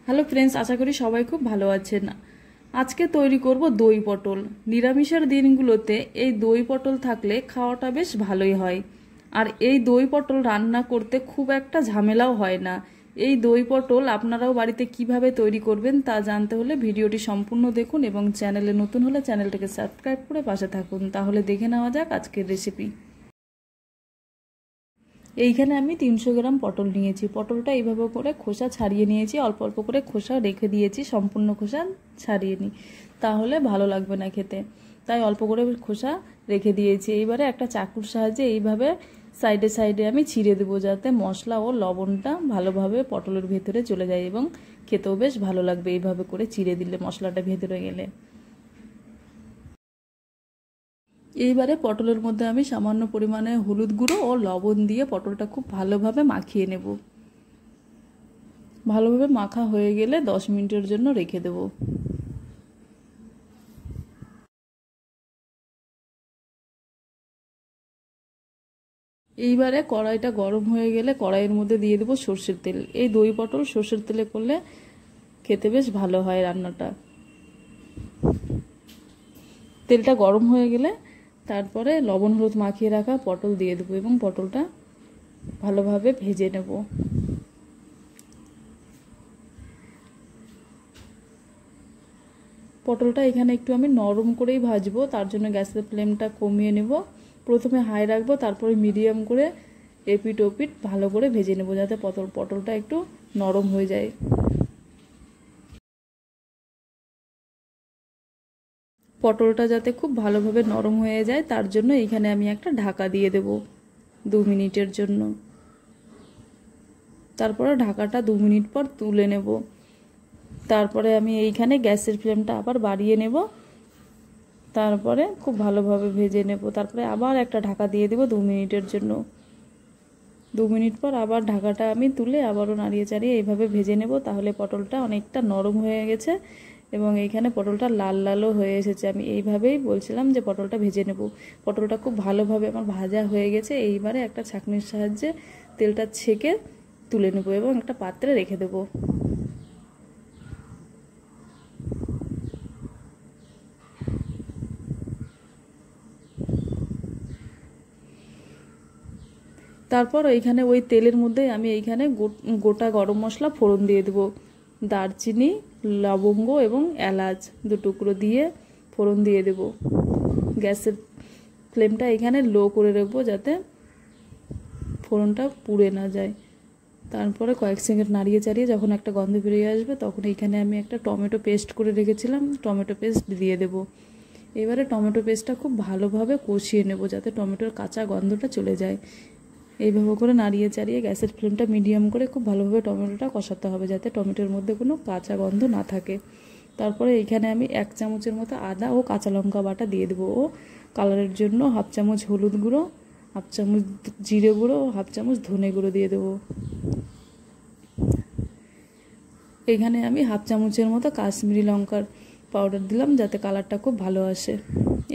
Hello friends, আশা করি সবাই খুব ভালো আছেন। আজকে তৈরি করব দই পটল। নিরামিষের দিনগুলোতে এই দই পটল থাকলে খাওয়াটা বেশ ভালোই হয়। আর এই দই পটল রান্না করতে খুব একটা ঝামেলাও হয় না। এই দই পটল আপনারাও বাড়িতে কিভাবে তৈরি করবেন তা জানতে হলে ভিডিওটি সম্পূর্ণ দেখুন এবং চ্যানেলে নতুন হলে চ্যানেলটাকে সাবস্ক্রাইব করে পাশে থাকুন। তাহলে দেখে নেওয়া যাক আজকের রেসিপি। এইখানে আমি 300 গ্রাম পটল নিয়েছি। পটলটা এইভাবে করে খোসা ছাড়িয়ে নিয়েছি, অল্প অল্প করে খোসা রেখে দিয়েছি, সম্পূর্ণ খোসা ছাড়িয়ে নিই, তাহলে ভালো লাগবে না খেতে, তাই অল্প করে খোসা রেখে দিয়েছি। এইবারে একটা চাকুর সাহায্যে এইভাবে সাইডে সাইডে আমি ছিঁড়ে দেবো, যাতে মশলা ও লবণটা ভালোভাবে পটলের ভেতরে চলে যায় এবং খেতেও বেশ ভালো লাগবে এইভাবে করে চিড়ে দিলে, মশলাটা ভেতরে গেলে। এইবারে পটলের মধ্যে আমি সামান্য পরিমাণে হলুদ গুঁড়ো ও লবণ দিয়ে পটলটা খুব ভালোভাবে মাখিয়ে নেব। ভালোভাবে মাখা হয়ে গেলে 10 মিনিটের জন্য রেখে দেব। এইবারে কড়াইটা গরম হয়ে গেলে কড়াইয়ের মধ্যে দিয়ে দেবো সর্ষের তেল। এই দই পটল সর্ষের তেলে করলে খেতে বেশ ভালো হয় রান্নাটা। তেলটা গরম হয়ে গেলে তারপরে লবণ হলুদ মাখিয়ে রাখা পটল দিয়ে দেবো এবং পটলটা ভালোভাবে ভেজে নেব। পটলটা এখানে একটু আমি নরম করেই ভাজবো, তার জন্য গ্যাসের ফ্লেমটা কমিয়ে নেব। প্রথমে হাই রাখবো, তারপরে মিডিয়াম করে এপিট ওপিট ভালো করে ভেজে নেব, যাতে পটলটা একটু নরম হয়ে যায়। পটলটা যাতে খুব ভালোভাবে নরম হয়ে যায় তার জন্য এখানে আমি একটা ঢাকা দিয়ে দেব 2 মিনিটের জন্য। তারপরে ঢাকাটা 2 মিনিট পর তুলে নেব। তারপরে আমি এইখানে গ্যাসের ফ্লেমটা আবার বাড়িয়ে নেব, তারপরে খুব ভালোভাবে ভেজে নেব। তারপরে আবার একটা ঢাকা দিয়ে দেব 2 মিনিটের জন্য। 2 মিনিট পর আবার ঢাকাটা আমি তুলে আবারও নাড়িয়ে চাড়িয়ে এইভাবে ভেজে নেব, তাহলে পটলটা অনেকটা নরম হয়ে গেছে এবং এইখানে পটলটা লাল লালও হয়ে এসেছে। আমি এইভাবেই বলছিলাম যে পটলটা ভেজে নেব। পটলটা খুব ভালোভাবে আমার ভাজা হয়ে গেছে। এইবারে একটা ছাঁকনির সাহায্যে তেলটা ছেঁকে তুলে নেব এবং একটা পাত্রে রেখে দেব। তারপর এইখানে ওই তেলের মধ্যে আমি এইখানে গোটা গরম মশলা ফোড়ন দিয়ে দেবো। দারচিনি, লবঙ্গ এবং এলাচ 2 টুকরো দিয়ে ফোড়ন দিয়ে দেব। গ্যাসের ফ্লেমটা এখানে লো করে রাখবো, যাতে ফোড়নটা পুড়ে না যায়। তারপরে কয়েক সেকেন্ড নাড়িয়ে চাড়িয়ে যখন একটা গন্ধ বেরিয়ে আসবে, তখন এইখানে আমি একটা টমেটো পেস্ট করে রেখেছিলাম, টমেটো পেস্ট দিয়ে দেব। এবারে টমেটো পেস্টটা খুব ভালোভাবে কষিয়ে নেব, যাতে টমেটোর কাঁচা গন্ধটা চলে যায়। এইভাবে করে নাড়িয়ে চাড়িয়ে গ্যাসের ফ্লেমটা মিডিয়াম করে খুব ভালোভাবে টমেটোটা কষাতে হবে, যাতে টমেটোর মধ্যে কোনো কাঁচা গন্ধ না থাকে। তারপরে এইখানে আমি 1 চামচের মতো আদা ও কাঁচা লঙ্কা বাটা দিয়ে দেবো ও কালারের জন্য 1/2 চামচ হলুদ গুঁড়ো, 1/2 চামচ জিরে গুঁড়ো ও 1/2 চামচ ধনে গুঁড়ো দিয়ে দেবো। এখানে আমি 1/2 চামচের মতো কাশ্মীরি লঙ্কার পাউডার দিলাম, যাতে কালারটা খুব ভালো আসে।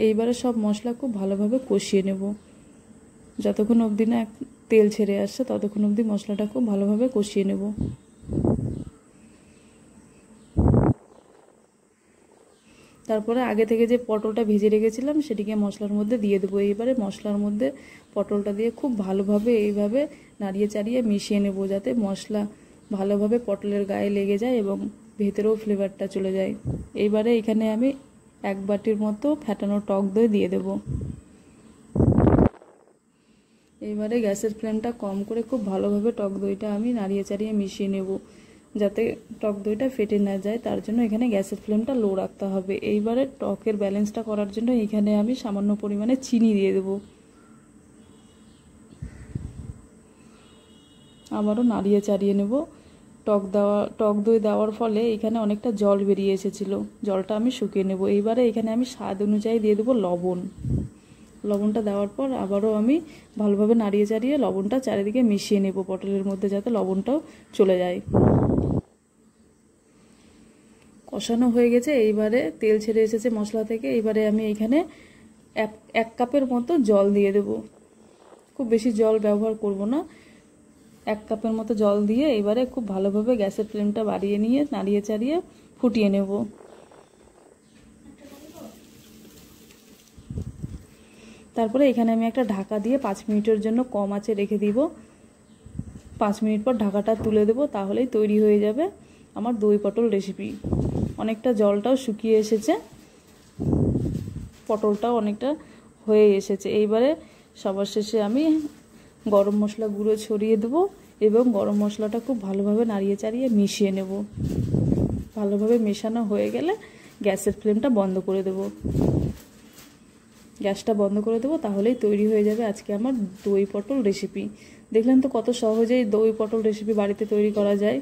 এইবারে সব মশলা খুব ভালোভাবে কষিয়ে নেব, যতক্ষণ অবধি না তেল ছেড়ে আসছে ততক্ষণ অবধি মশলাটা খুব ভালোভাবে কষিয়ে নেব। তারপরে আগে থেকে যে পটলটা ভেজে রেখেছিলাম সেটিকে মশলার মধ্যে দিয়ে দেবো। এইবারে মশলার মধ্যে পটলটা দিয়ে খুব ভালোভাবে এইভাবে নাড়িয়ে চাড়িয়ে মিশিয়ে নেব, যাতে মশলা ভালোভাবে পটলের গায়ে লেগে যায় এবং ভেতরেও ফ্লেভারটা চলে যায়। এইবারে এখানে আমি 1 বাটির মতো ফ্যাটানো টক দই দিয়ে দেব। এইবারে গ্যাসের ফ্লেমটা কম করে খুব ভালোভাবে টক দইটা আমি নাড়িয়ে চাড়িয়ে মিশিয়ে নেব, যাতে টক দইটা ফেটে না যায়। তার জন্য এখানে গ্যাসের ফ্লেমটা লো রাখতে হবে। এইবারে টকের ব্যালেন্সটা করার জন্য এখানে আমি সামান্য পরিমাণে চিনি দিয়ে দেব। আবারও নাড়িয়ে চাড়িয়ে নেব। টক দই দেওয়ার ফলে এখানে অনেকটা জল বেরিয়ে এসেছিলো, জলটা আমি শুকিয়ে নেব। এইবারে এখানে আমি স্বাদ অনুযায়ী দিয়ে দেবো লবণ। লবণটা দেওয়ার পর আবারও আমি ভালোভাবে নাড়িয়ে চাড়িয়ে লবণটা চারিদিকে মিশিয়ে নেব পটলের মধ্যে, যাতে লবণটাও চলে যায়। কষানো হয়ে গেছে, এইবারে তেল ছেড়ে এসেছে মশলা থেকে। এইবারে আমি এখানে 1 কাপের মতো জল দিয়ে দেব। খুব বেশি জল ব্যবহার করব না, 1 কাপের মতো জল দিয়ে এবারে খুব ভালোভাবে গ্যাসের ফ্লেমটা বাড়িয়ে নিয়ে নাড়িয়ে চাড়িয়ে ফুটিয়ে নেব। তারপরে এখানে আমি একটা ঢাকা দিয়ে 5 মিনিটের জন্য কম আঁচে রেখে দিব। 5 মিনিট পর ঢাকাটা তুলে দেব, তাহলেই তৈরি হয়ে যাবে আমার দই পটল রেসিপি। অনেকটা জলটাও শুকিয়ে এসেছে, পটলটাও অনেকটা হয়ে এসেছে। এইবারে সবার শেষে আমি গরম মশলা গুঁড়ো ছড়িয়ে দেবো এবং গরম মশলাটা খুব ভালোভাবে নাড়িয়ে চাড়িয়ে মিশিয়ে নেব। ভালোভাবে মেশানো হয়ে গেলে গ্যাসের ফ্লেমটা বন্ধ করে দেব। গ্যাসটা বন্ধ করে দেবো, তাহলেই তৈরি হয়ে যাবে আজকে আমার দই পটল রেসিপি। দেখলেন তো কত সহজেই দই পটল রেসিপি বাড়িতে তৈরি করা যায়।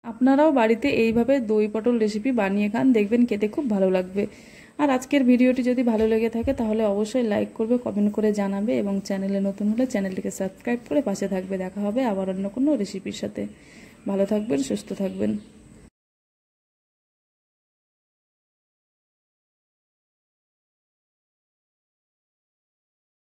আপনারাও বাড়িতে এইভাবে দই পটল রেসিপি বানিয়ে খান, দেখবেন খেতে খুব ভালো লাগবে। আর আজকের ভিডিওটি যদি ভালো লেগে থাকে তাহলে অবশ্যই লাইক করবে, কমেন্ট করে জানাবে এবং চ্যানেলে নতুন হলে চ্যানেলটিকে সাবস্ক্রাইব করে পাশে থাকবে। দেখা হবে আবার অন্য কোনো রেসিপির সাথে। ভালো থাকবেন, সুস্থ থাকবেন।